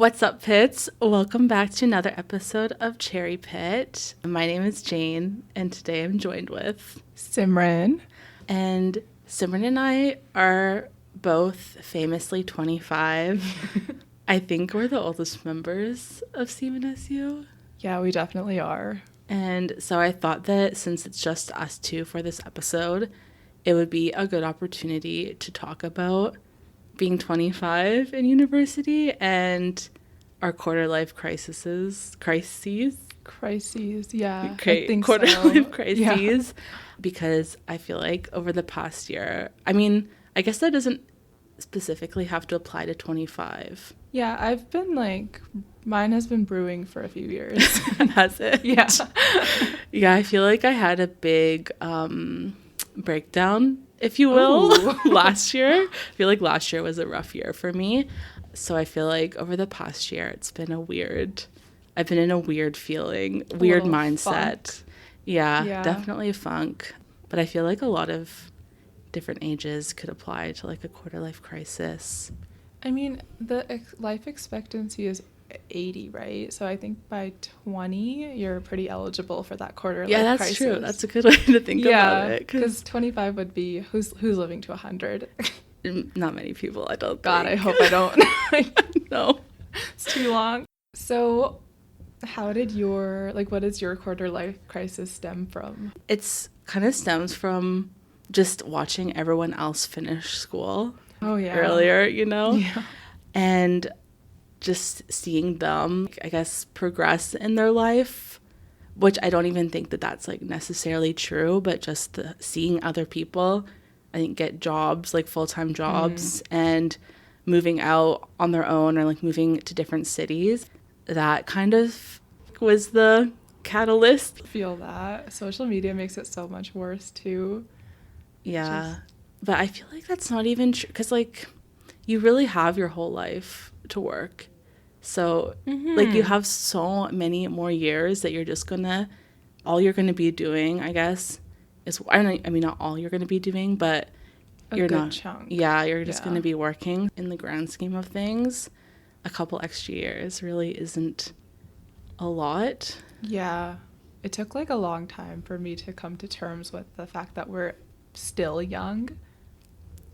What's up, Pits? Welcome back to another episode of Cherry Pit. My name is Jane, and today I'm joined with Simran. And Simran and I are both famously 25. I think we're the oldest members of CMNSU. Yeah, we definitely are. And so I thought that since it's just us two for this episode, it would be a good opportunity to talk about being 25 in university and our quarter life crises, yeah. I think quarter life crises, because I feel like over the past year, I mean, I guess that doesn't specifically have to apply to 25. Yeah, I've been mine has been brewing for a few years. Has it? Yeah. Yeah, I feel like I had a big breakdown, if you will, last year. I feel like last year was a rough year for me. So I feel like over the past year, I've been in a weird feeling, weird mindset. Funk. Yeah, definitely a funk. But I feel like a lot of different ages could apply to like a quarter life crisis. I mean, the life expectancy is 80, right? So I think by 20, you're pretty eligible for that quarter life crisis. Yeah, that's true. That's a good way to think about it. Because 25 would be, who's living to 100? Not many people, I don't God, think. I hope I don't. No. It's too long. So how did what does your quarter life crisis stem from? It's kind of stems from just watching everyone else finish school. Oh, yeah. Earlier, you know? Yeah. And just seeing them, I guess, progress in their life, which I don't even think that that's like necessarily true, but just seeing other people, I think, get jobs, like full-time jobs, and moving out on their own or like moving to different cities, that kind of was the catalyst. I feel that. Social media makes it so much worse too. Yeah. But I feel like that's not even true, because like you really have your whole life to work. So like you have so many more years that all you're gonna be doing, I guess, is, I mean not all you're gonna be doing, but you're not chunk. Yeah, you're just gonna be working. In the grand scheme of things, a couple extra years really isn't a lot. Yeah. It took like a long time for me to come to terms with the fact that we're still young.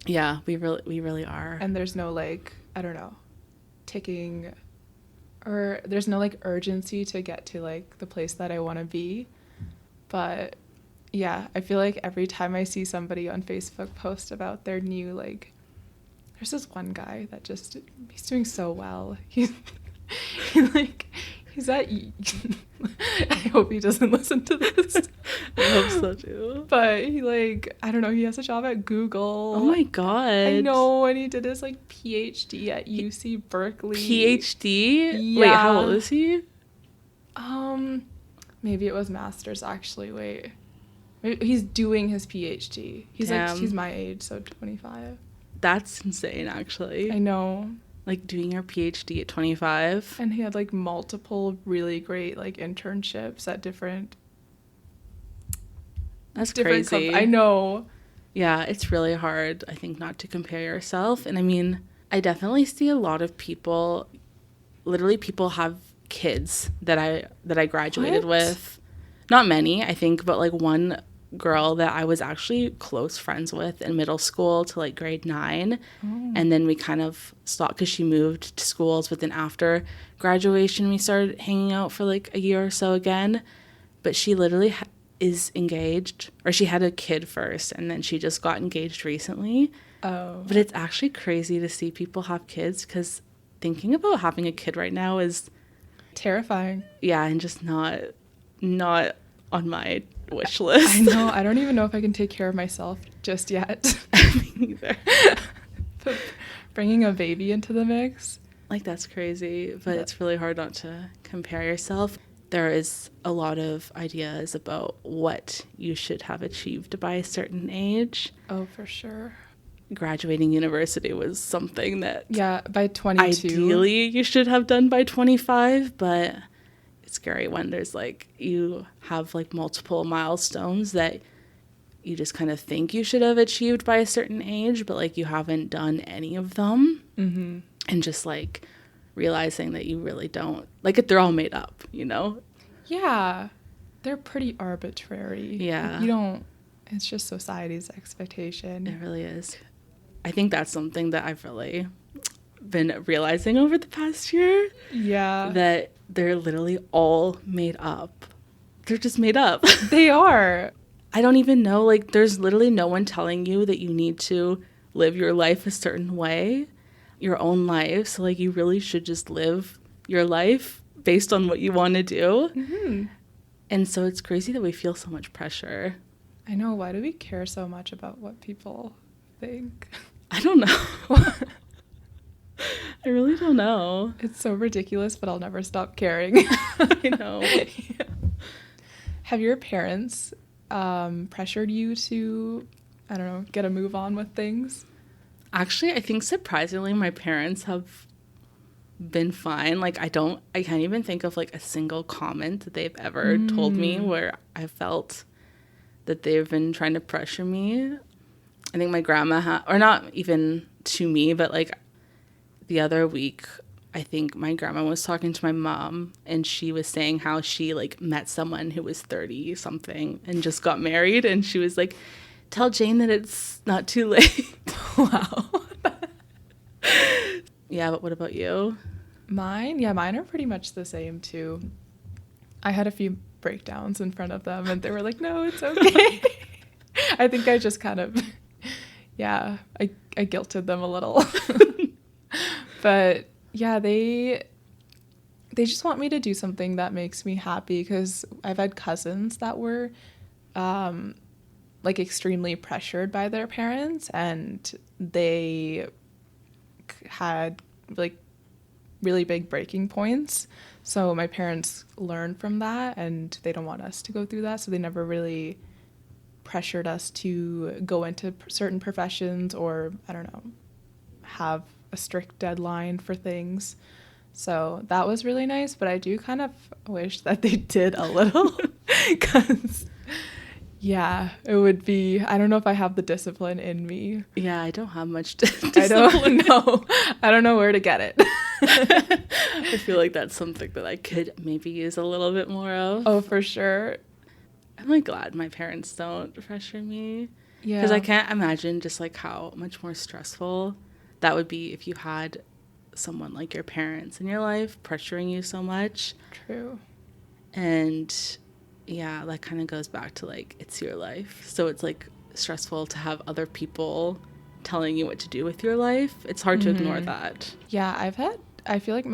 Yeah, we really are. And there's no like, I don't know, ticking, or there's no like urgency to get to like the place that I want to be. But yeah, I feel like every time I see somebody on Facebook post about their new, like, there's this one guy that he's doing so well. He's at, I hope he doesn't listen to this. I hope so too. But he I don't know, he has a job at Google. Oh my God. I know, and he did his PhD at UC Berkeley. PhD? Yeah. Wait, how old is he? Maybe it was master's actually. Wait. Maybe he's doing his PhD. He's he's my age, so 25. That's insane, actually. I know. Like doing your PhD at 25. And he had multiple really great internships at different. That's crazy. I know. Yeah, it's really hard, I think, not to compare yourself. And I mean, I definitely see a lot of people, literally people have kids that I graduated with. Not many, I think, but one girl that I was actually close friends with in middle school to grade 9. And then we kind of stopped because she moved to schools, but then after graduation we started hanging out for a year or so again. But she literally is engaged, or she had a kid first and then she just got engaged recently. Oh. But it's actually crazy to see people have kids, because thinking about having a kid right now is terrifying. Yeah, and just not on my wish list. I know. I don't even know if I can take care of myself just yet. Me neither. But bringing a baby into the mix, that's crazy. But it's really hard not to compare yourself. There is a lot of ideas about what you should have achieved by a certain age. Oh, for sure. Graduating university was something that by 22 ideally you should have done by 25, but it's scary when there's you have multiple milestones that you just kind of think you should have achieved by a certain age, but you haven't done any of them. Mm-hmm. And just realizing that you really don't, like, they're all made up, you know? Yeah. They're pretty arbitrary. Yeah. Like, you don't, it's just society's expectation. It really is. I think that's something that I've really been realizing over the past year. Yeah. That they're literally all made up. They're just made up. They are. I don't even know, like, there's literally no one telling you that you need to live your life a certain way, your own life. So, like, you really should just live your life based on what you want to do. Mm-hmm. And so it's crazy that we feel so much pressure. I know. Why do we care so much about what people think? I don't know. I really don't know. It's so ridiculous, but I'll never stop caring. I know. Yeah. Have your parents pressured you to, I don't know, get a move on with things? Actually, I think surprisingly, my parents have been fine. Like, I can't even think of like a single comment that they've ever told me where I felt that they've been trying to pressure me. I think my grandma or not even to me, but like the other week, I think my grandma was talking to my mom and she was saying how she like met someone who was 30 something and just got married, and she was like, tell Jane that it's not too late. Wow. Yeah, but what about you? Mine are pretty much the same too. I had a few breakdowns in front of them and they were like, no, it's okay. I think I just kind of, I guilted them a little. But yeah, they just want me to do something that makes me happy, because I've had cousins that were like extremely pressured by their parents, and they had like really big breaking points. So my parents learned from that, and they don't want us to go through that. So they never really pressured us to go into certain professions or, I don't know, have a strict deadline for things. So that was really nice, but I do kind of wish that they did a little, because it would be, I don't know if I have the discipline in me. Yeah, I don't have much discipline. I don't know where to get it. I feel like that's something that I could maybe use a little bit more of. Oh, for sure. I'm like glad my parents don't pressure me. Yeah. Because I can't imagine just like how much more stressful that would be if you had someone like your parents in your life pressuring you so much. True. And yeah, that kind of goes back to like, it's your life. So it's like stressful to have other people telling you what to do with your life. It's hard to ignore that. Yeah, I feel like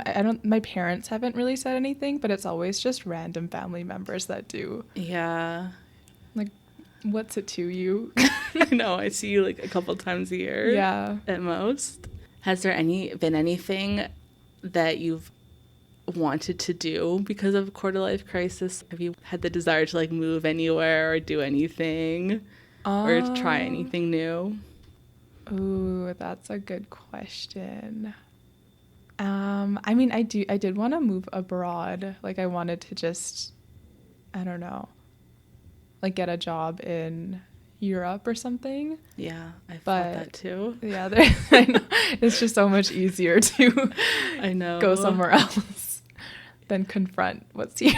my parents haven't really said anything, but it's always just random family members that do. Yeah. Like, what's it to you? I know, I see you like a couple times a year. Yeah. At most. Has there been anything that you've wanted to do because of quarter life crisis? Have you had the desire to like move anywhere or do anything or try anything new? Ooh, that's a good question. I mean, I did want to move abroad. Like, I wanted to just, I don't know, like get a job in Europe or something. Yeah, I thought that too. Yeah, I know, it's just so much easier to I know go somewhere else than confront what's here.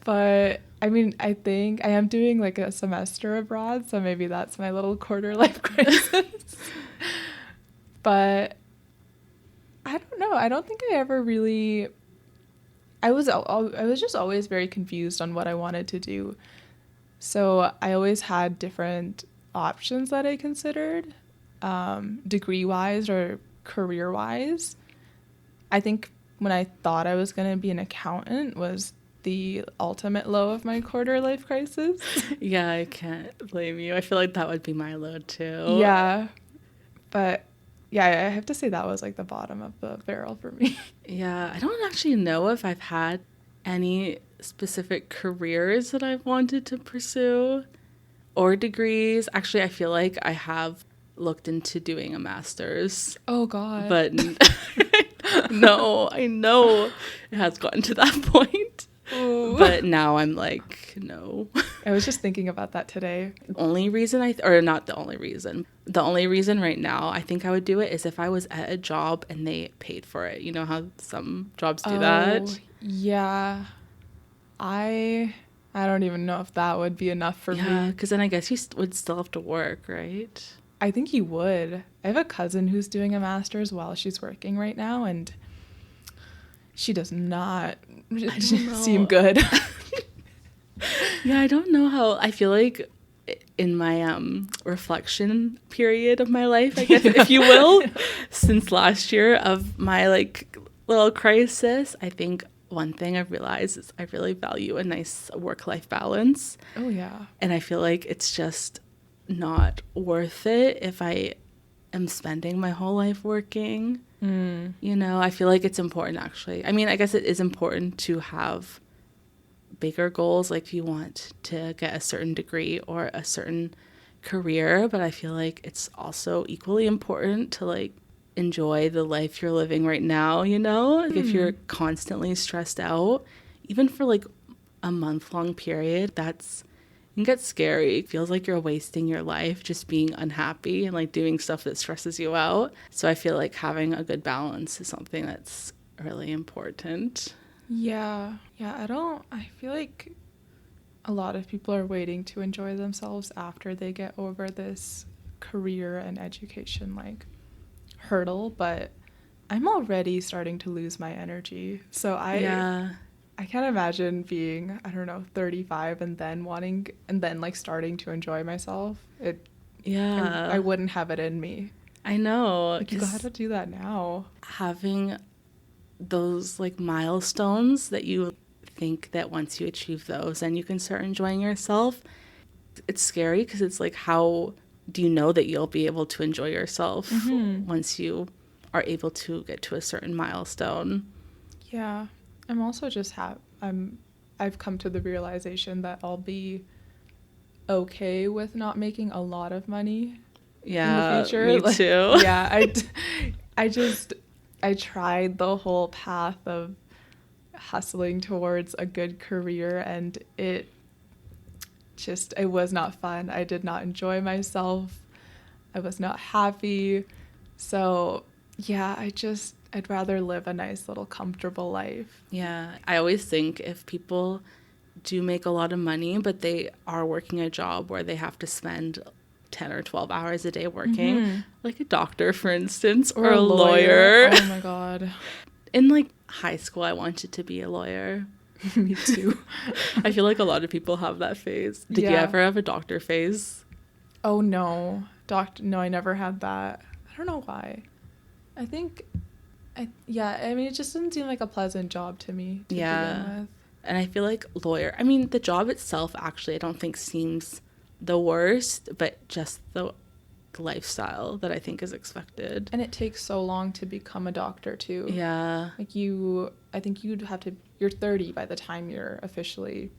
But I mean, I think I am doing like a semester abroad, so maybe that's my little quarter life crisis. But I don't know. I don't think I ever really. I was just always very confused on what I wanted to do. So I always had different options that I considered, degree-wise or career-wise. I think when I thought I was going to be an accountant was the ultimate low of my quarter life crisis. Yeah, I can't blame you. I feel like that would be my low too. Yeah. But yeah, I have to say that was like the bottom of the barrel for me. Yeah, I don't actually know if I've had any specific careers that I've wanted to pursue or degrees. Actually, I feel like I have looked into doing a master's. Oh, God. But no, I know it has gotten to that point. Ooh. But now I'm like, no. I was just thinking about that today. The only reason or not the only reason. The only reason right now I think I would do it is if I was at a job and they paid for it. You know how some jobs do that? Yeah. I don't even know if that would be enough for me. Yeah, because then I guess you would still have to work, right? I think you would. I have a cousin who's doing a master's while she's working right now, and she does not seem good. Yeah, I don't know how. I feel like in my reflection period of my life, I guess, if you will, since last year of my like little crisis, I think one thing I've realized is I really value a nice work-life balance. Oh, yeah. And I feel like it's just not worth it if I am spending my whole life working. You know, I feel like it's important, actually. I mean, I guess it is important to have bigger goals, like if you want to get a certain degree or a certain career, but I feel like it's also equally important to like enjoy the life you're living right now, you know? Like if you're constantly stressed out, even for like a month-long period, it can get scary. It feels like you're wasting your life just being unhappy and like doing stuff that stresses you out. So I feel like having a good balance is something that's really important. Yeah. I feel like a lot of people are waiting to enjoy themselves after they get over this career and education like hurdle, but I'm already starting to lose my energy. So I can't imagine being, I don't know, 35 and then like starting to enjoy myself. I wouldn't have it in me. I know. Like, you gotta do that now. Having those like milestones that you think that once you achieve those, then you can start enjoying yourself. It's scary because it's like, how do you know that you'll be able to enjoy yourself once you are able to get to a certain milestone? Yeah. I'm also just I've come to the realization that I'll be okay with not making a lot of money in the future. Me too. Yeah, I tried the whole path of hustling towards a good career, and it was not fun. I did not enjoy myself. I was not happy. So yeah, I'd rather live a nice little comfortable life. Yeah, I always think if people do make a lot of money, but they are working a job where they have to spend 10 or 12 hours a day working, like a doctor, for instance, or a lawyer. Oh my God. In like high school, I wanted to be a lawyer. Me too. I feel like a lot of people have that phase. Did you ever have a doctor phase? Oh, no. No, I never had that. I don't know why. I mean, it just didn't seem like a pleasant job to me to begin with. And I feel like I mean, the job itself, actually, I don't think seems the worst, but just the lifestyle that I think is expected. And it takes so long to become a doctor, too. Yeah. Like I think you're 30 by the time you're officially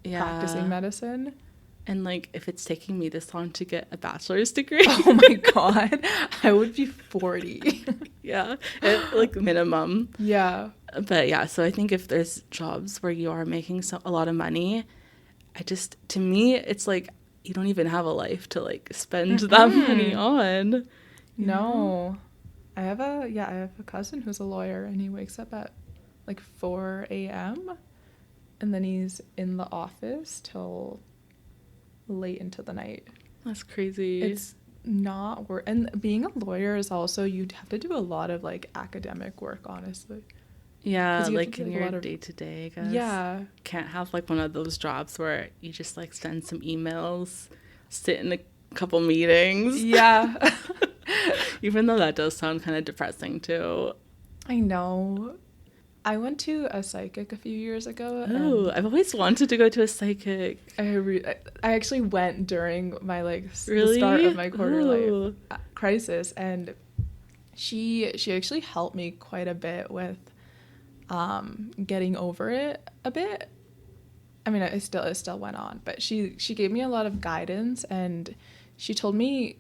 practicing medicine. And, like, if it's taking me this long to get a bachelor's degree. Oh, my God. I would be 40. Yeah. Like, minimum. Yeah. But, yeah, so I think if there's jobs where you are making a lot of money, to me, it's like you don't even have a life to, like, spend that money on. No. I have a cousin who's a lawyer, and he wakes up at, like, 4 a.m., and then he's in the office till late into the night. That's crazy. It's not work, and being a lawyer is also, you'd have to do a lot of like academic work, honestly. Yeah, like in your day-to-day, I guess. Yeah. Can't have like one of those jobs where you just like send some emails, sit in a couple meetings. Yeah. Even though that does sound kind of depressing too. I know. I went to a psychic a few years ago. Oh, I've always wanted to go to a psychic. I actually went during my the start of my quarter life crisis, and she actually helped me quite a bit with getting over it a bit. I mean, it still went on, but she gave me a lot of guidance, and she told me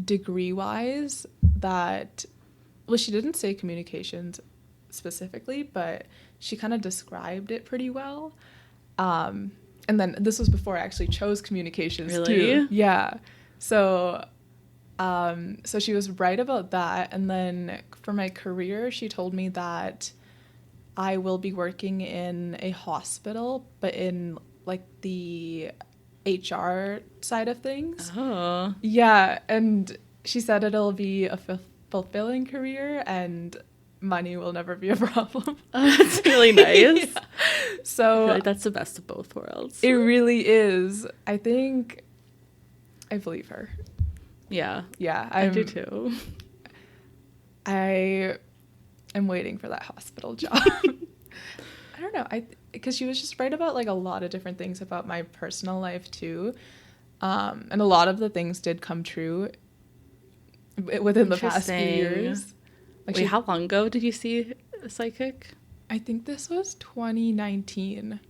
degree-wise that, well, she didn't say communications specifically, but she kind of described it pretty well. And then this was before I actually chose communications too. Yeah. So so she was right about that. And then for my career, she told me that I will be working in a hospital, but in like the HR side of things. Oh. Yeah, and she said it'll be a fulfilling career and money will never be a problem. Oh, that's really nice. Yeah. So I feel like that's the best of both worlds. it really is. I think I believe her. Yeah. Yeah, I do too. I am waiting for that hospital job. I don't know. Because she was just right about like a lot of different things about my personal life too. And a lot of the things did come true within the past few years. Like wait, how long ago did you see a psychic? I think this was 2019.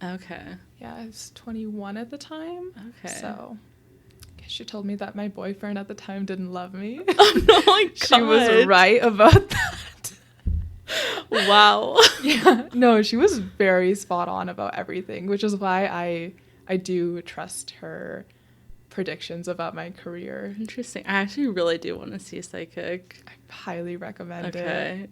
Okay. Yeah, I was 21 at the time. Okay. So she told me that my boyfriend at the time didn't love me. Oh no, my God. She was right about that. Wow. Yeah. No, she was very spot on about everything, which is why I do trust her predictions about my career. Interesting. I actually really do want to see a psychic. I highly recommend it. Okay.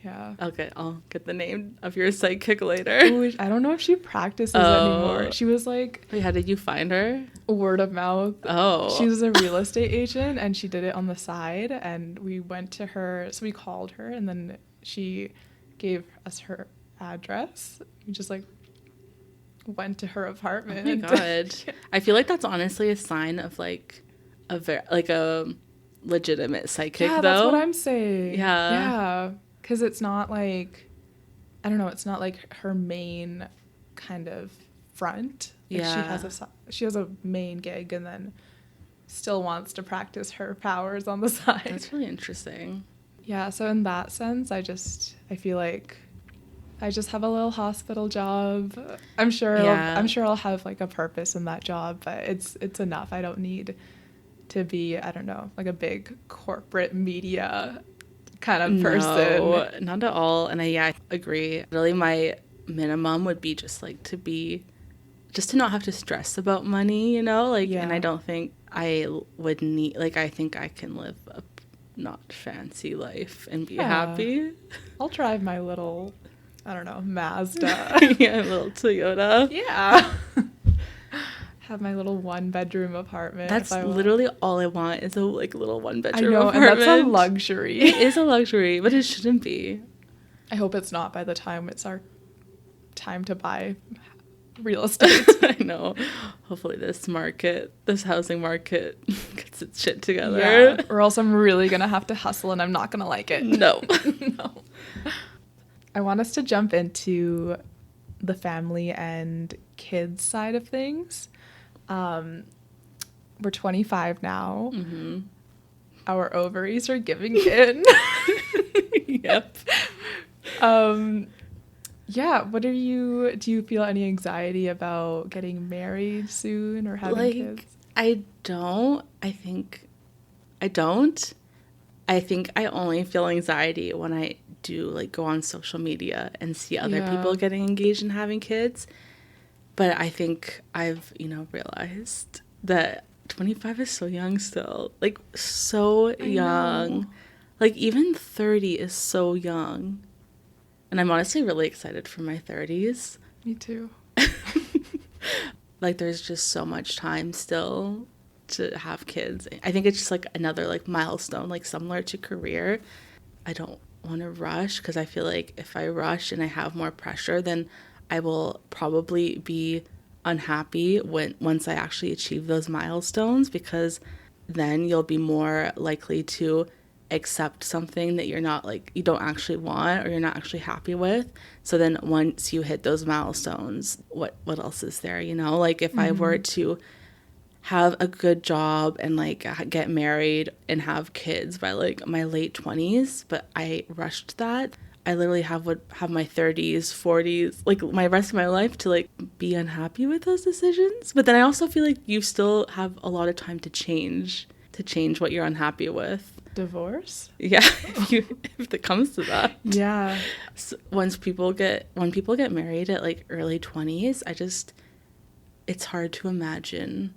Yeah. Okay, I'll get the name of your psychic later. Ooh, I don't know if she practices anymore. She was like... Wait, how did you find her? Word of mouth. Oh. She was a real estate agent, and she did it on the side, and we went to her... So we called her, and then she gave us her address. We just, like, went to her apartment. Oh, my God. I feel like that's honestly a sign of, like, a legitimate psychic, yeah, though. That's what I'm saying. Yeah. Yeah. Because it's not like, I don't know, it's not like her main kind of front. Like yeah. She has a main gig and then still wants to practice her powers on the side. That's really interesting. Yeah, so in that sense, I feel like I just have a little hospital job. I'm sure I'll have like a purpose in that job, but it's enough. I don't need to be, I don't know, like a big corporate media kind of person. No, not at all. And I agree. Really, my minimum would be just like to not have to stress about money, you know? Like, yeah. And I don't think I would need, like, I think I can live a not fancy life and be happy. I'll drive my little, I don't know, Mazda. Yeah, a little Toyota. Yeah. Have my little 1-bedroom apartment. That's literally all I want is a like little 1-bedroom apartment. And that's a luxury. It is a luxury, but it shouldn't be. I hope it's not by the time it's our time to buy real estate. I know. Hopefully this housing market gets its shit together. Yeah, or else I'm really going to have to hustle and I'm not going to like it. No. No. I want us to jump into the family and kids side of things. We're 25 now. Mm-hmm. Our ovaries are giving in. Yep. Yeah. Do you feel any anxiety about getting married soon or having kids? I don't. I think I only feel anxiety when I do like go on social media and see other people getting engaged and having kids. But I think I've, realized that 25 is so young still. Like, so young. Know. Like, even 30 is so young. And I'm honestly really excited for my 30s. Me too. Like, there's just so much time still to have kids. I think it's just, like, another, like, milestone, like, similar to career. I don't want to rush because I feel like if I rush and I have more pressure, then I will probably be unhappy once I actually achieve those milestones, because then you'll be more likely to accept something that you don't actually want or you're not actually happy with. So then once you hit those milestones, what else is there, Like if I were to have a good job and like get married and have kids by like my late 20s, but I rushed that, I literally would have my 30s, 40s, like my rest of my life to like be unhappy with those decisions. But then I also feel like you still have a lot of time to change what you're unhappy with. Divorce? Yeah, if it comes to that. Yeah. So when people get married at like early 20s, it's hard to imagine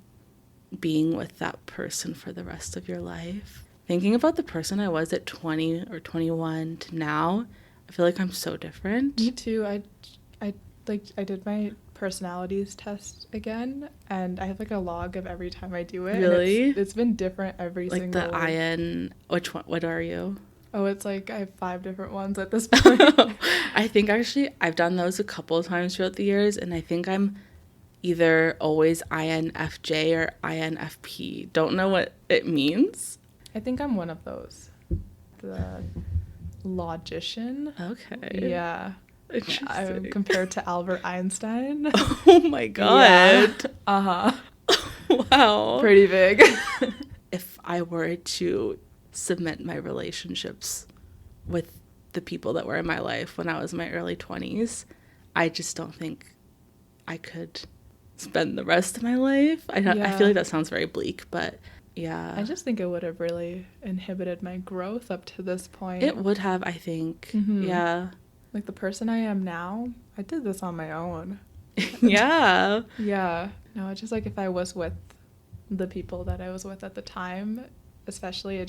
being with that person for the rest of your life. Thinking about the person I was at 20 or 21 to now, I feel like I'm so different. Me too. I did my personalities test again, and I have like a log of every time I do it. Really? And it's been different every Like single. the IN, which one? What are you? Oh, it's like I have 5 different ones at this point. I think actually I've done those a couple of times throughout the years, and I think I'm either always INFJ or INFP. Don't know what it means. I think I'm one of those. The logician. Okay. Yeah. Interesting. I'm compared to Albert Einstein. Oh my god. Yeah. Uh-huh. Wow. Pretty big. If I were to cement my relationships with the people that were in my life when I was in my early 20s, I just don't think I could spend the rest of my life. I feel like that sounds very bleak, but yeah. I just think it would have really inhibited my growth up to this point. It would have, I think. Mm-hmm. Yeah. Like the person I am now, I did this on my own. Yeah. Yeah. No, it's just like if I was with the people that I was with at the time, especially, I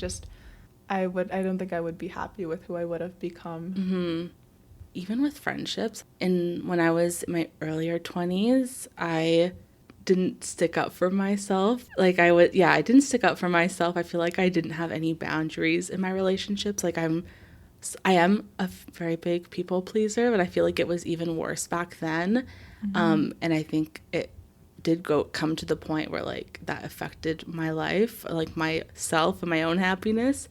don't think I would be happy with who I would have become. Mm-hmm. Even with friendships, when I was in my earlier 20s, I didn't stick up for myself. I didn't stick up for myself. I feel like I didn't have any boundaries in my relationships. Like I am a very big people pleaser, but I feel like it was even worse back then. Mm-hmm. And I think it did come to the point where like that affected my life, like myself and my own happiness.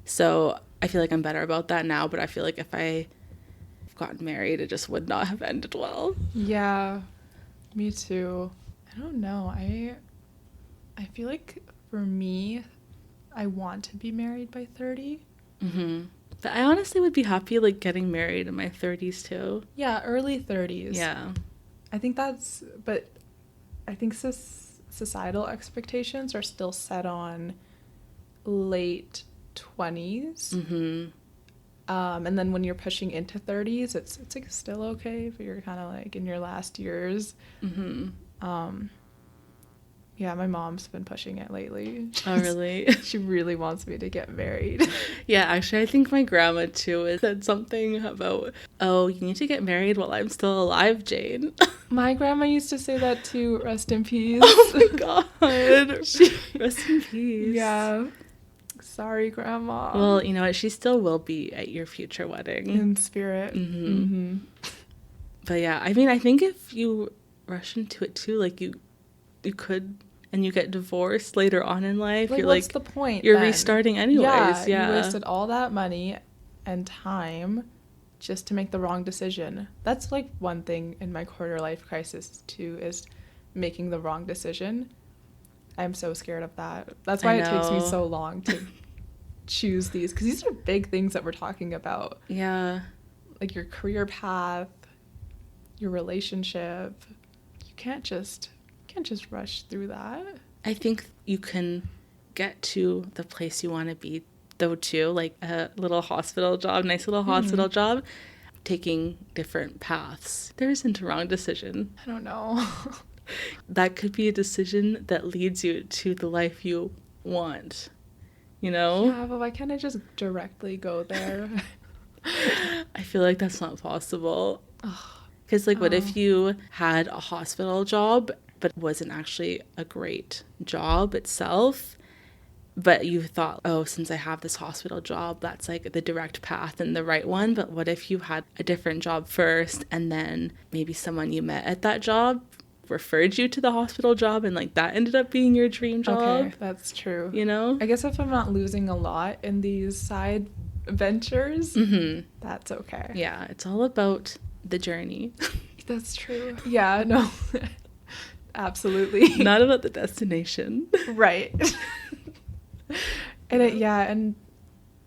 So I feel like I'm better about that now, but I feel like if I gotten married, it just would not have ended well. Yeah, me too. I don't know. I feel like for me, I want to be married by 30. Mm-hmm. But I honestly would be happy like getting married in my 30s too. Yeah, early 30s. Yeah. I think societal expectations are still set on late 20s. Mm-hmm. And then when you're pushing into 30s, it's like still okay, but you're kind of like in your last years. Mm-hmm. Yeah, my mom's been pushing it lately. Oh, really? She really wants me to get married. Yeah, actually, I think my grandma, too, said something about, oh, you need to get married while I'm still alive, Jane. My grandma used to say that, too. Rest in peace. Oh, my God. Rest in peace. Yeah. Sorry, Grandma. Well, you know what? She still will be at your future wedding. In spirit. Mm-hmm. Mm-hmm. But, yeah, I mean, I think if you rush into it, too, like, you could... and you get divorced later on in life, like, you're what's like, the point? You're then? restarting anyways. Yeah. You wasted all that money and time just to make the wrong decision. That's like one thing in my quarter life crisis too, is making the wrong decision. I'm so scared of that. That's why it takes me so long to choose these, because these are big things that we're talking about. Yeah. Like your career path, your relationship. You can't just rush through that. I think you can get to the place you want to be, though, too, like a little hospital job, nice little hospital job, taking different paths. There isn't a wrong decision. I don't know. That could be a decision that leads you to the life you want, you know? Yeah, but why can't I just directly go there? I feel like that's not possible. Because, like, what if you had a hospital job but wasn't actually a great job itself, but you thought, oh, since I have this hospital job, that's like the direct path and the right one. But what if you had a different job first, and then maybe someone you met at that job referred you to the hospital job, and like that ended up being your dream job? Okay, that's true. You know? I guess if I'm not losing a lot in these side ventures, that's okay. Yeah, it's all about the journey. That's true. Yeah, no. Absolutely. Not about the destination. Right. And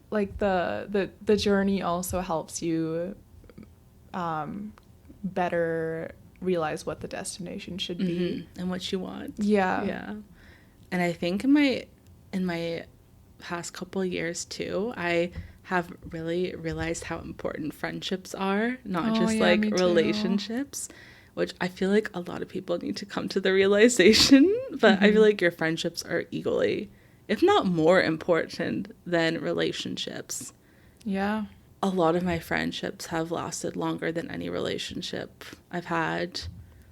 like the journey also helps you better realize what the destination should be and what you want. Yeah. Yeah. And I think in my past couple years too, I have really realized how important friendships are, not just like relationships, which I feel like a lot of people need to come to the realization. But I feel like your friendships are equally, if not more important than relationships. Yeah. A lot of my friendships have lasted longer than any relationship I've had.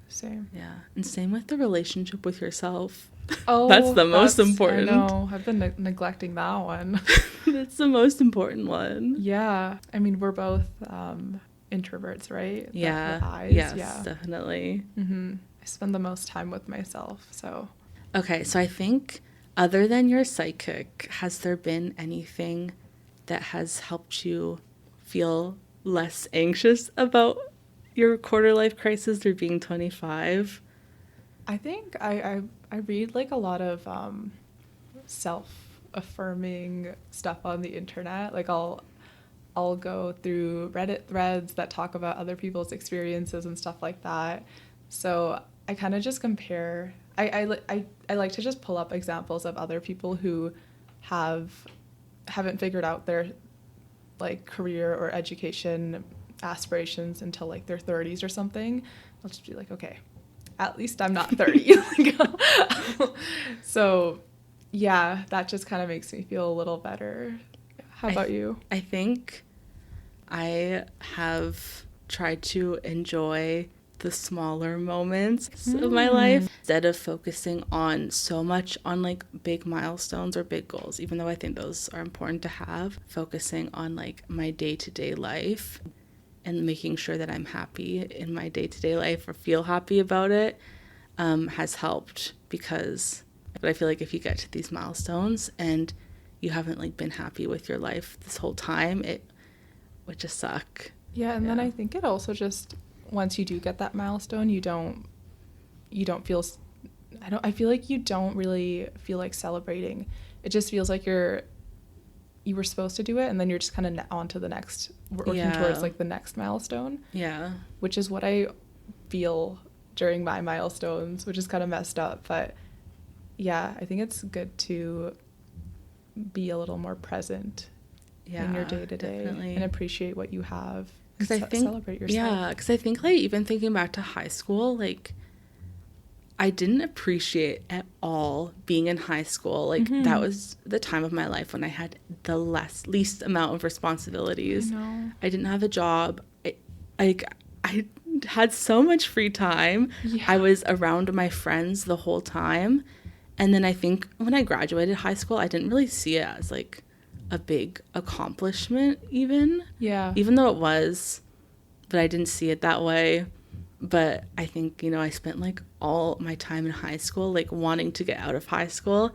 Same. Yeah. And same with the relationship with yourself. Oh, that's the most important. I know. I've been neglecting that one. That's the most important one. Yeah. I mean, we're both introverts, right? Yeah. Yes, definitely. I spend the most time with myself, so. Okay, so I think other than your psychic, has there been anything that has helped you feel less anxious about your quarter life crisis or being 25? I think I read like a lot of self-affirming stuff on the internet. Like I'll go through Reddit threads that talk about other people's experiences and stuff like that. So I kind of just compare. I like to just pull up examples of other people who haven't figured out their like career or education aspirations until like their 30s or something. I'll just be like, okay, at least I'm not 30. So yeah, that just kind of makes me feel a little better. How about you? I think I have tried to enjoy the smaller moments of my life instead of focusing on so much on like big milestones or big goals, even though I think those are important to have. Focusing on like my day-to-day life and making sure that I'm happy in my day-to-day life or feel happy about it has helped, but I feel like if you get to these milestones and you haven't like been happy with your life this whole time, it would just suck. Yeah, and then I think it also just, once you do get that milestone, I feel like you don't really feel like celebrating. It just feels like you were supposed to do it, and then you're just kind of on to the next, working towards like the next milestone. Yeah. Which is what I feel during my milestones, which is kind of messed up. But yeah, I think it's good to be a little more present in your day-to-day and appreciate what you have. Because I think celebrate yourself. Yeah, because I think like even thinking back to high school, like I didn't appreciate at all being in high school. Like that was the time of my life when I had the least amount of responsibilities. I didn't have a job. I had so much free time. Yeah. I was around my friends the whole time. And then I think when I graduated high school, I didn't really see it as like a big accomplishment even. Yeah. Even though it was, but I didn't see it that way. But I think, I spent like all my time in high school, like wanting to get out of high school.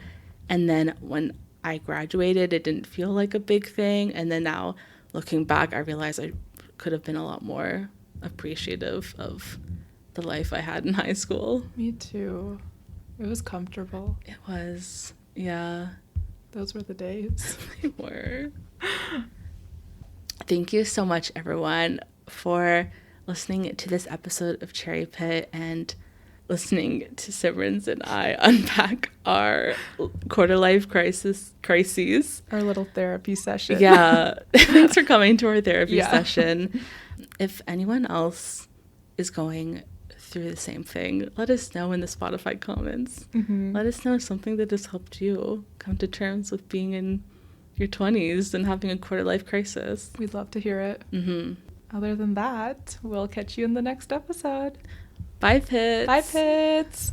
And then when I graduated, it didn't feel like a big thing. And then now looking back, I realized I could have been a lot more appreciative of the life I had in high school. Me too. It was comfortable. It was. Yeah. Those were the days. They were. Thank you so much, everyone, for listening to this episode of Cherry Pit and listening to Simran's and I unpack our quarter life crises. Our little therapy session. Yeah. Thanks for coming to our therapy session. If anyone else is going through the same thing, let us know in the Spotify comments. Let us know something that has helped you come to terms with being in your 20s and having a quarter life crisis. We'd love to hear it. Other than that, we'll catch you in the next episode. Bye, Pits. Bye, Pits.